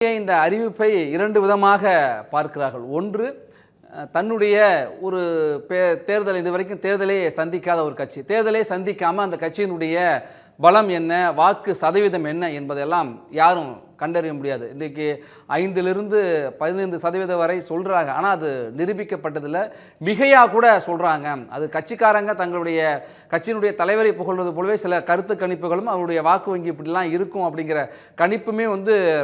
இந்த அறிவிப்பை இரண்டு விதமாக பார்க்கிறார்கள். ஒன்று, தன்னுடைய ஒரு தேர்தல், இதுவரைக்கும் தேர்தலே சந்திக்காத ஒரு கட்சி, தேர்தலே சந்திக்காமல் அந்த கட்சியினுடைய பலம் என்ன, வாக்கு சதவீதம் என்ன என்பதெல்லாம் யாரும் கண்டறிய முடியாது. இன்றைக்கு 5லிருந்து 15% வரை சொல்கிறாங்க. ஆனால் அது நிரூபிக்கப்பட்டதில்லை, மிகையாக கூட சொல்கிறாங்க. அது கட்சிக்காரங்க தங்களுடைய கட்சியினுடைய தலைவரை புகழ்வது போலவே சில கருத்து கணிப்புகளும் அவருடைய வாக்கு வங்கி இப்படிலாம் இருக்கும் அப்படிங்கிற கணிப்புமே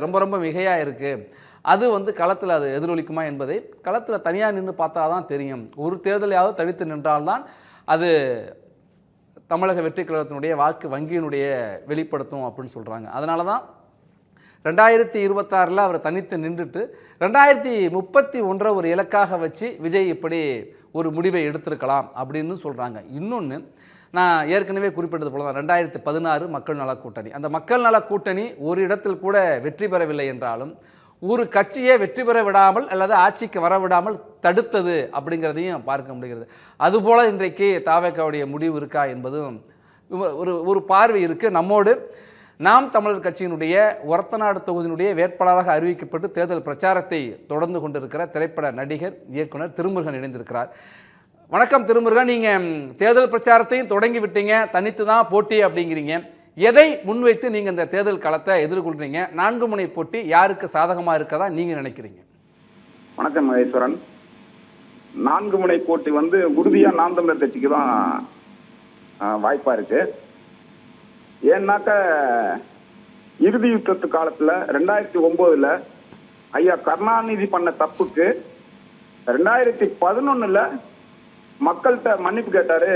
ரொம்ப ரொம்ப மிகையாக இருக்குது. அது களத்தில் அது எதிரொலிக்குமா என்பதை களத்தில் தனியாக நின்று பார்த்தா தான் தெரியும். ஒரு தேர்தலையாவது தனித்து நின்றால்தான் அது தமிழக வெற்றி கழகத்தினுடைய வாக்கு வங்கியினுடைய வெளிப்படுத்தும் அப்படின்னு சொல்கிறாங்க. அதனால தான் 2026 அவர் தனித்து நின்றுட்டு 2031 ஒரு இலக்காக வச்சு விஜய் இப்படி ஒரு முடிவை எடுத்திருக்கலாம் அப்படின்னு சொல்கிறாங்க. இன்னொன்று, நான் ஏற்கனவே குறிப்பிட்டது போல தான் 2016 மக்கள் நல கூட்டணி, அந்த மக்கள் நல கூட்டணி ஒரு இடத்தில் கூட வெற்றி பெறவில்லை என்றாலும் ஒரு கட்சியை வெற்றி பெற விடாமல் அல்லது ஆட்சிக்கு வர விடாமல் தடுத்தது அப்படிங்கிறதையும் பார்க்க முடிகிறது. அதுபோல் இன்றைக்கு தாவேக்காவுடைய முடிவு இருக்கா என்பதும் ஒரு பார்வை இருக்குது. நம்மோடு நாம் தமிழர் கட்சியினுடைய ஒரத்தநாடு தொகுதியினுடைய வேட்பாளராக அறிவிக்கப்பட்டு தேர்தல் பிரச்சாரத்தை தொடர்ந்து கொண்டிருக்கிற திரைப்பட நடிகர் இயக்குனர் திருமுருகன் இணைந்திருக்கிறார். வணக்கம் திருமுருகன், நீங்கள் தேர்தல் பிரச்சாரத்தையும் தொடங்கி விட்டீங்க, தனித்து தான் போட்டி அப்படிங்கிறீங்க. எதை முன்வைத்து நீங்கள் இந்த தேர்தல் களத்தை எதிர்கொள்கிறீங்க? 4 முனை போட்டி யாருக்கு சாதகமாக இருக்கதா நீங்கள் நினைக்கிறீங்க? வணக்கம் மகேஸ்வரன். 4 முனை போட்டி உறுதியாக நாம் தமிழர் கட்சிக்கு தான் வாய்ப்பாக இருக்கு. ஏன்னாக்க இறுதி யுத்தத்து காலத்தில் 2009 ஐயா கருணாநிதி பண்ண தப்புக்கு 2011 மக்கள்கிட்ட மன்னிப்பு கேட்டாரு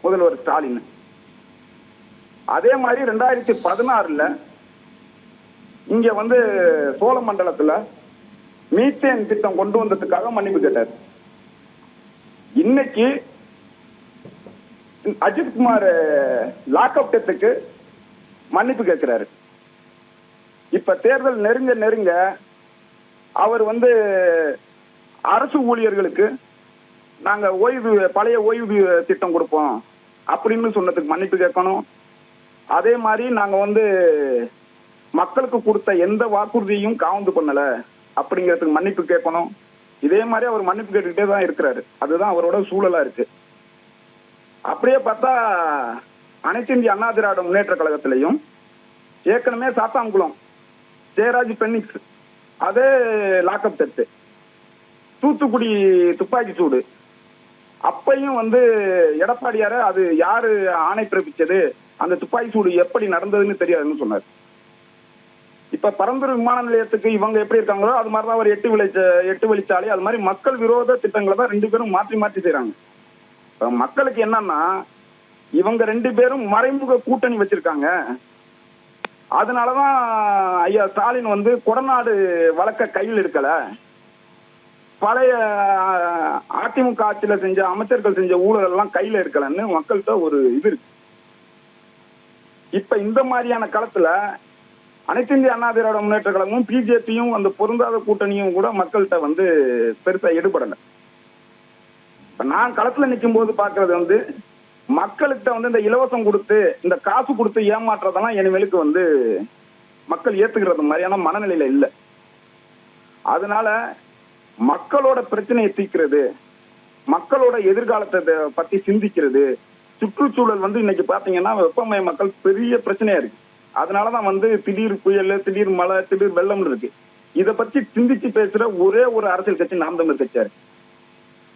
முதல்வர் ஸ்டாலின். அதே மாதிரி 2016 இங்க சோழமண்டலத்துல மீத்தேன் திட்டம் கொண்டு வந்ததுக்காக மன்னிப்பு கேட்டார். இன்னைக்கு அஜித்குமார் லாக்அப் டெத்துக்கு மன்னிப்பு கேட்கிறாரு. இப்ப தேர்தல் நெருங்க அவர் அரசு ஊழியர்களுக்கு நாங்க பழைய ஓய்வு திட்டம் கொடுப்போம் அப்படின்னு சொன்னதுக்கு மன்னிப்பு கேட்கணும். அதே மாதிரி நாங்க மக்களுக்கு கொடுத்த எந்த வாக்குறுதியையும் காவந்து பண்ணல அப்படிங்கிறதுக்கு மன்னிப்பு கேட்கணும். இதே மாதிரி அவர் மன்னிப்பு கேட்டுக்கிட்டே தான் இருக்கிறாரு. அதுதான் அவரோட சூழலா இருக்கு. அப்படியே பார்த்தா அனைத்து இந்திய அண்ணா திராவிட முன்னேற்ற கழகத்திலையும் ஏற்கனவே சாத்தான்குளம் ஜெயராஜ் பென்னிக்ஸ் அதே லாக்அப் டெத்து, தூத்துக்குடி துப்பாக்கி சூடு, அப்பையும் எடப்பாடியார அது யாரு ஆணை பிறப்பிச்சது, அந்த துப்பாக்கி சூடு எப்படி நடந்ததுன்னு தெரியாதுன்னு சொன்னார். இப்ப பரந்தூர் விமான நிலையத்துக்கு இவங்க எப்படி இருக்காங்களோ அது மாதிரிதான் அவர் 8 வழிச்சாலை, அது மாதிரி மக்கள் விரோத திட்டங்களை தான் 2 பேரும் மாற்றி மாற்றி செய்யறாங்க. மக்களுக்கு என்னன்னா இவங்க 2 பேரும் மறைமுக கூட்டணி வச்சிருக்காங்க. அதனாலதான் ஐயா ஸ்டாலின் கொடநாடு வழக்க கையில் எடுக்கல, பழைய அதிமுக ஆட்சியில செஞ்ச அமைச்சர்கள் செஞ்ச ஊழல் எல்லாம் கையில எடுக்கலன்னு மக்கள்கிட்ட ஒரு இது இருக்கு. இப்ப இந்த மாதிரியான களத்துல அனைத்து இந்திய அண்ணா திராவிட முன்னேற்ற கழகமும் பிஜேபியும் பொருந்தாத கூட்டணியும் கூட மக்கள்கிட்ட பெருசா ஈடுபடல. இப்ப நான் களத்துல நிற்கும் போது பாக்குறது மக்கள்கிட்ட இந்த இலவசம் கொடுத்து இந்த காசு கொடுத்து ஏமாற்றதெல்லாம் இனிமேலுக்கு மக்கள் ஏத்துக்கிறது மாதிரியான மனநிலையில இல்லை. அதனால மக்களோட பிரச்சனையை தீர்க்கிறது, மக்களோட எதிர்காலத்தை பத்தி சிந்திக்கிறது, சுற்றுச்சூழல் இன்னைக்கு பாத்தீங்கன்னா வெப்பமய மக்கள் பெரிய பிரச்சனையா இருக்கு. அதனாலதான் திடீர் புயல், திடீர் மழை, திடீர் வெள்ளம் இருக்கு. இதை பத்தி சிந்திச்சு பேசுற ஒரே ஒரு அரசியல் கட்சி நாம் தமிழர் கட்சியா இருக்கு.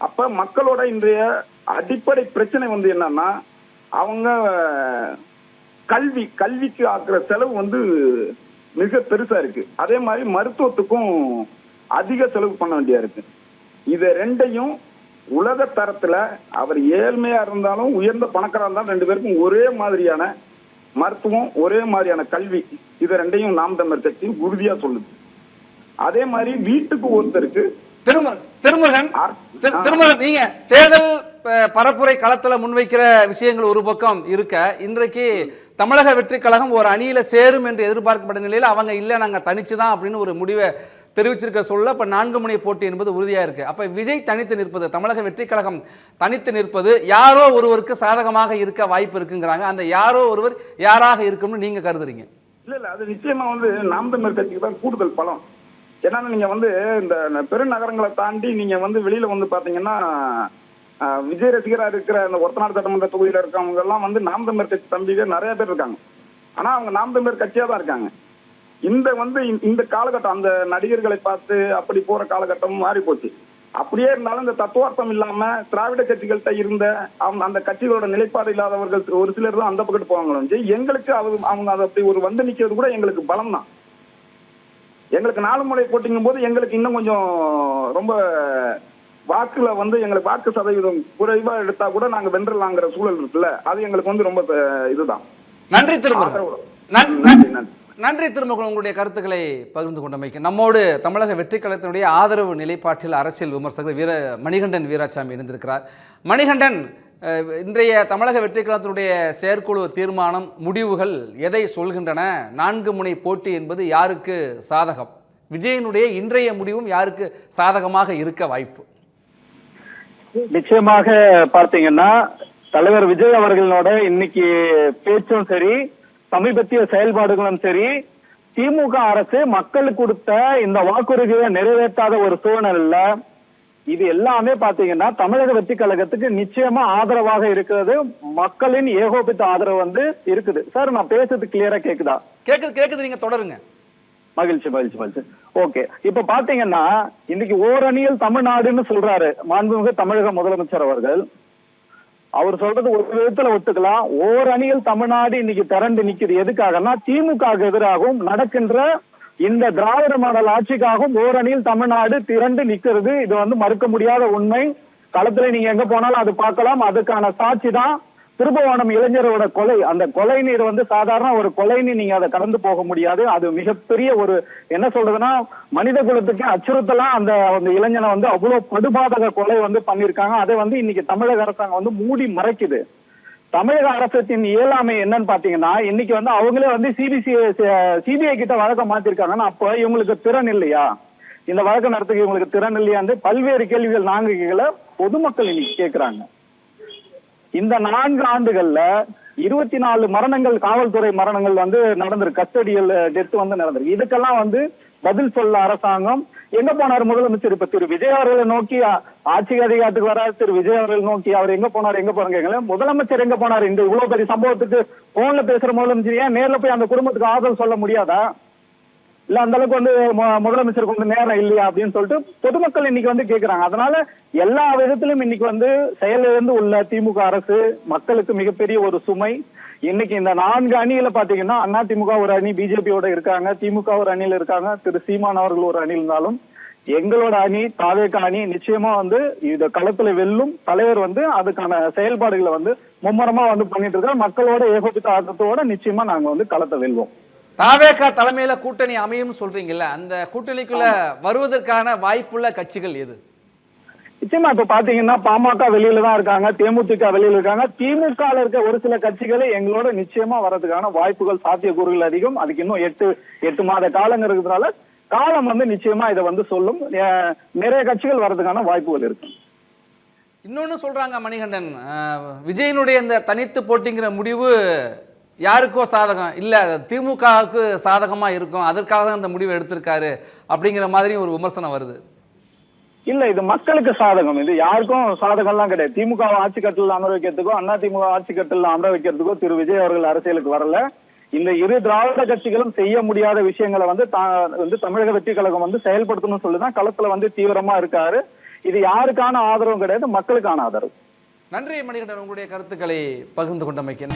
அப்ப மக்களோட இன்றைய அடிப்படை பிரச்சனை என்னன்னா அவங்க கல்விக்கு ஆக்குற செலவு மிக பெருசா இருக்கு. அதே மாதிரி மருத்துவத்துக்கும் அதிக செலவு பண்ண வேண்டியா இருக்கு. இத 2யும் உலக தரத்துல அவர் ஏழ்மையா இருந்தாலும் உயர்ந்த பணக்காரா இருந்தாலும் 2 பேருக்கும் ஒரே மாதிரியான மருத்துவம், ஒரே மாதிரியான கல்வி, இத 2யும் நாம் தமிழர் கட்சி உறுதியா சொல்லுது. அதே மாதிரி வீட்டுக்கு ஒருத்தருக்கு திருமுருகன், நீங்க தேர்தல் பரப்புரை களத்துல முன்வைக்கிற விஷயங்கள் ஒரு பக்கம் இருக்க, இன்றைக்கு தமிழக வெற்றி கழகம் ஒரு அணியில சேரும் என்று எதிர்பார்க்கப்பட்ட நிலையில் அவங்க இல்ல நாங்க தனிச்சுதான் அப்படின்னு ஒரு முடிவை தெரிவிச்சிருக்க சொல்ல இப்ப 4 முனை போட்டி என்பது உறுதியா இருக்கு. அப்ப விஜய் தனித்து நிற்பது, தமிழக வெற்றி கழகம் தனித்து நிற்பது யாரோ ஒருவருக்கு சாதகமாக இருக்க வாய்ப்பு இருக்குங்கிறாங்க. அந்த யாரோ ஒருவர் யாராக இருக்கும்னு நீங்க கருதுறீங்க? இல்ல அது நிச்சயமா வந்து நாம் தமிழர் கட்சிக்கு தான் கூடுதல் பலம். ஏன்னா நீங்க வந்து இந்த பெருநகரங்களை தாண்டி நீங்க வந்து வெளியில வந்து பாத்தீங்கன்னா விஜய் ரசிகரா இருக்கிற இந்த ஒருத்தநாடு சட்டமன்ற தொகுதியில இருக்கவங்க எல்லாம் வந்து நாம் தமிழர் கட்சி தம்பிகள் நிறைய பேர் இருக்காங்க. ஆனா அவங்க நாம் தமிழர் கட்சியா தான் இருக்காங்க. இந்த காலகட்டம் அந்த நடிகர்களை பார்த்து அப்படி போற காலகட்டம் மாறி போச்சு. அப்படியே இருந்தாலும் இந்த தத்துவார்த்தம் இல்லாம திராவிட கட்சிகள்கிட்ட இருந்த அந்த கட்சிகளோட நிலைப்பாடு இல்லாதவர்கள் ஒரு சிலர் தான் அந்த பக்கத்து போவாங்களோ. எங்களுக்கு அவங்க அதை அப்படி ஒரு வந்து நிக்கிறது கூட எங்களுக்கு பலம் தான். எங்களுக்கு 4 முறை போட்டிங்கும் போது எங்களுக்கு இன்னும் கொஞ்சம் ரொம்ப வாக்குல வந்து எங்களுக்கு வாக்கு சதவீதம் குறைவா எடுத்தா கூட நாங்க வென்றலாங்கிற சூழல் இருக்குல்ல, அது எங்களுக்கு வந்து ரொம்ப இதுதான். நன்றி திருமுருகன். நன்றி திருமுருகன், உங்களுடைய கருத்துக்களை பகிர்ந்து கொண்டமைக்கு. நம்மோடு தமிழக வெற்றி கழகத்தினுடைய ஆதரவு நிலைப்பாட்டில் அரசியல் விமர்சகர் மணிகண்டன் வீராசாமி இருந்திருக்கிறார். மணிகண்டன், இன்றைய தமிழக வெற்றி கழகத்தினுடைய செயற்குழு தீர்மானம் முடிவுகள் எதை சொல்கின்றன? 4 முனை போட்டி என்பது யாருக்கு சாதகம்? விஜயனுடைய இன்றைய முடிவும் யாருக்கு சாதகமாக இருக்க வாய்ப்பு? நிச்சயமாக பார்த்தீங்கன்னா தலைவர் விஜய் அவர்களோட இன்னைக்கு பேச்சும் சரி, சமீபத்திய செயல்பாடுகளும் சரி, திமுக அரசு மக்களுக்கு கொடுத்த இந்த வாக்குறுதியை நிறைவேற்றாத ஒரு சூழ்நிலையில இது எல்லாமே பாத்தீங்கன்னா தமிழக வெற்றி கழகத்துக்கு நிச்சயமா ஆதரவாக இருக்கிறது. மக்களின் ஏகோபித்த ஆதரவு வந்து இருக்குது. சார், நான் பேசுறது கிளியரா கேக்குதா? கேக்குது, நீங்க தொடருங்க. மகிழ்ச்சி. ஓகே, இப்ப பாத்தீங்கன்னா இன்னைக்கு ஓரணியில் தமிழ்நாடுன்னு சொல்றாரு மாண்புமிகு தமிழக முதலமைச்சர் அவர்கள். அவர் சொல்றது ஒரு விதத்துல ஒத்துக்கலாம். ஓரணியில் தமிழ்நாடு இன்னைக்கு திரண்டு நிக்குது. எதுக்காகனா திமுக எதிராகவும் நடக்கின்ற இந்த திராவிட மாடல் ஆட்சிக்காகவும் ஓரணியில் தமிழ்நாடு திரண்டு நிக்கிறது. இது வந்து மறுக்க முடியாத உண்மை. களத்துல நீங்க எங்க போனாலும் அது பார்க்கலாம். அதுக்கான சாட்சி தான் திருபுவனம் இளைஞரோட கொலை. அந்த கொலை நீர் வந்து சாதாரண ஒரு கொலைன்னு நீங்க அதை கடந்து போக முடியாது. அது மிகப்பெரிய ஒரு என்ன சொல்றதுன்னா மனித குலத்துக்கு அச்சுறுத்தலாம். அந்த இளைஞனை வந்து அவ்வளவு படுபாதக கொலை வந்து பண்ணிருக்காங்க. அதை வந்து இன்னைக்கு தமிழக அரசாங்கம் வந்து மூடி மறைக்குது. தமிழக அரசத்தின் இயலாமை என்னன்னு பாத்தீங்கன்னா இன்னைக்கு வந்து அவங்களே வந்து சிபிஐ கிட்ட வழக்க மாத்திருக்காங்கன்னா அப்ப இவங்களுக்கு திறன் இல்லையா? இந்த வழக்கு நடத்துக்கு இவங்களுக்கு திறன் இல்லையான்னு பல்வேறு கேள்விகள் நான்குகளை பொதுமக்கள் இன்னைக்கு கேட்கிறாங்க. இந்த 4 ஆண்டுகள்ல 24 மரணங்கள், காவல்துறை மரணங்கள் வந்து நடந்திருக்கு. கஸ்டடியல் டெத் வந்து நடந்திருக்கு. இதுக்கெல்லாம் வந்து பதில் சொல்ல அரசாங்கம் எங்க போனார் முதலமைச்சர்? இப்ப திரு விஜய் அவர்களை நோக்கி ஆட்சி அதிகாரத்துக்கு வர திரு விஜய் அவர்கள் நோக்கி அவர் எங்க போனாரு முதலமைச்சர் எங்க போனாரு? இந்த இவ்வளவு பெரிய சம்பவத்துக்கு போன்ல பேசுற முதலமைச்சர் ஏன் நேர்ல போய் அந்த குடும்பத்துக்கு ஆதரவு சொல்ல முடியாதா? இல்ல அந்த அளவுக்கு வந்து முதலமைச்சருக்கு வந்து நேரம் இல்லையா அப்படின்னு சொல்லிட்டு பொதுமக்கள் இன்னைக்கு வந்து கேட்கிறாங்க. அதனால எல்லா விதத்திலும் இன்னைக்கு வந்து செயலிழந்து உள்ள திமுக அரசு மக்களுக்கு மிகப்பெரிய ஒரு சுமை. இன்னைக்கு இந்த 4 அணியில பாத்தீங்கன்னா அதிமுக ஒரு அணி பிஜேபியோட இருக்காங்க, திமுக ஒரு அணியில இருக்காங்க, திரு சீமான் அவர்கள் ஒரு அணி இருந்தாலும் எங்களோட அணி தாவேக அணி நிச்சயமா வந்து இந்த களத்துல வெல்லும். தலைவர் வந்து அதுக்கான செயல்பாடுகளை வந்து மும்முரமா வந்து பண்ணிட்டு இருக்காரு. மக்களோட ஏகோபித்த ஆட்டத்தோட நிச்சயமா நாங்க வந்து களத்தை வெல்வோம். தாவேகா தலைமையில கூட்டணி அமையும் சொல்றீங்கல்ல, அந்த கூட்டணிக்குள்ள வருவதற்கான வாய்ப்புள்ள கட்சிகள் எது? நிச்சயமா இப்ப பாத்தீங்கன்னா பாமக வெளியில தான் இருக்காங்க, தேமுதிக வெளியில இருக்காங்க. திமுக இருக்க ஒரு சில கட்சிகளே எங்களோட நிச்சயமா வர்றதுக்கான வாய்ப்புகள், சாத்தியக்கூறுகள் அதிகம். அதுக்கு இன்னும் 8 மாத காலங்க இருக்கிறதுனால காலம் வந்து நிச்சயமா இதை வந்து சொல்லும். நிறைய கட்சிகள் வர்றதுக்கான வாய்ப்புகள் இருக்கு. இன்னொன்னு சொல்றாங்க மணிகண்டன், விஜயனுடைய இந்த தனித்து போட்டிங்கிற முடிவு யாருக்கோ சாதகம் இல்ல, திமுகவுக்கு சாதகமா இருக்கும், அதற்காக அந்த முடிவை எடுத்திருக்காரு அப்படிங்கிற மாதிரி ஒரு விமர்சனம் வருது. இல்ல, இது மக்களுக்கு சாதகம். இது யாருக்கும் சாதகம்லாம் கிடையாது. திமுக ஆட்சி கட்டில் அமர வைக்கிறதுக்கோ அதிமுக ஆட்சி கட்டில் அமர வைக்கிறதுக்கோ திரு விஜய் அவர்கள் அரசியலுக்கு வரல. இந்த இரு திராவிட கட்சிகளும் செய்ய முடியாத விஷயங்களை வந்து தமிழக வெற்றி கழகம் வந்து செயல்படுத்தணும்னு சொல்லிதான் களத்துல வந்து தீவிரமா இருக்காரு. இது யாருக்கான ஆதரவும் கிடையாது, மக்களுக்கான ஆதரவு. நன்றி மணிகண்டன், உங்களுடைய கருத்துக்களை பகிர்ந்து கொண்டமைக்கு.